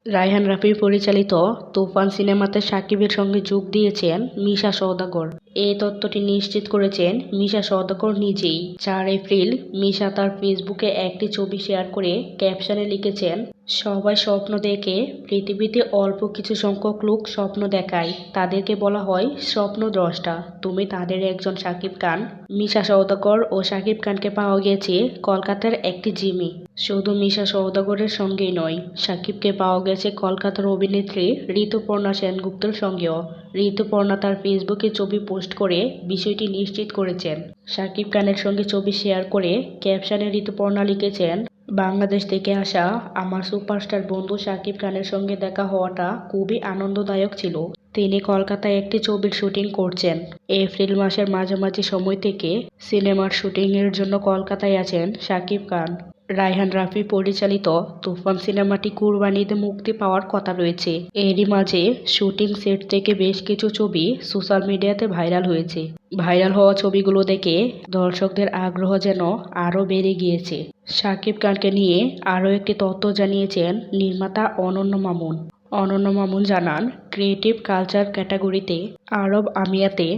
রায়হান রাফি পরিচালিত তুফান সিনেমাতে শাকিবের সঙ্গে যোগ দিয়েছেন মিশা সওদাগর। এই তথ্যটি নিশ্চিত করেছেন মিশা সওদাগর নিজেই। ৪ এপ্রিল মিশা তার ফেসবুকে একটি ছবি শেয়ার করে ক্যাপশনে লিখেছেন, সবাই স্বপ্ন দেখে, পৃথিবীতে অল্প কিছু সংখ্যক লোক স্বপ্ন দেখায়, তাদেরকে বলা হয় স্বপ্নদ্রষ্টা। তুমি তাদের একজন। শাকিব খান। মিশা সওদাগর ও শাকিব খানকে পাওয়া গেছে কলকাতার একটি জিমে। শুধু মিশা সওদাগরের সঙ্গেই নয়, শাকিবকে পাওয়া গেছে কলকাতার অভিনেত্রী ঋতুপর্ণা সেনগুপ্তের সঙ্গেও। ঋতুপর্ণা তার ফেসবুকে ছবি পোস্ট করে বিষয়টি নিশ্চিত করেছেন। শাকিব খানের সঙ্গে ছবি শেয়ার করে ক্যাপশনে ঋতুপর্ণা লিখেছেন, বাংলাদেশ থেকে আসা আমার সুপারস্টার বন্ধু শাকিব খানের সঙ্গে দেখা হওয়াটা খুবই আনন্দদায়ক ছিল। তিনি কলকাতায় একটি ছবির শুটিং করছেন। এপ্রিল মাসের মাঝামাঝি সময় থেকে সিনেমার শুটিংয়ের জন্য কলকাতায় আছেন শাকিব খান। রায়হান রাফি পরিচালিত তুফান সিনেমাটি কুরবানি ঈদে মুক্তি পাওয়ার কথা রয়েছে। এরই মাঝে শুটিং সেট থেকে বেশ কিছু ছবি সোশ্যাল মিডিয়াতে ভাইরাল হয়েছে। ভাইরাল হওয়া ছবিগুলো দেখে দর্শকদের আগ্রহ যেন আরও বেড়ে গিয়েছে। শাকিব খানকে নিয়ে আরও একটি তথ্য জানিয়েছেন নির্মাতা অনন্য মামুন। অনন্য মামুন জানান, ক্রিয়েটিভ কালচার ক্যাটাগরিতে আরব আমিরাতে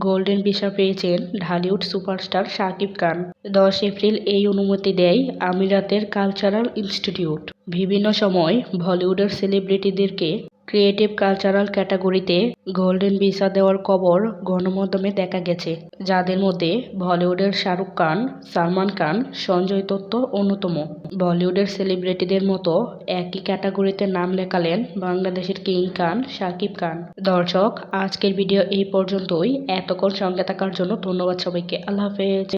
গোল্ডেন ভিসা পেয়েছেন ঢালিউড সুপারস্টার শাকিব খান। 10 এপ্রিল এই অনুমতি দেয় আমিরাতের কালচারাল ইনস্টিটিউট। বিভিন্ন সময় বলিউডের সেলিব্রিটিদেরকে ক্রিয়েটিভ কালচারাল ক্যাটাগরিতে গোল্ডেন ভিসা দেওয়ার খবর গণমাধ্যমে দেখা গেছে, যাদের মধ্যে বলিউডের শাহরুখ খান, সালমান খান, সঞ্জয় দত্ত অন্যতম। বলিউডের সেলিব্রিটিদের মতো একই ক্যাটাগরিতে নাম লেখালেন বাংলাদেশের কিং খান শাকিব খান। দর্শক, আজকের ভিডিও এই পর্যন্তই। এতক্ষণ সঙ্গে থাকার জন্য ধন্যবাদ সবাইকে। আল্লাহ হাফেজ।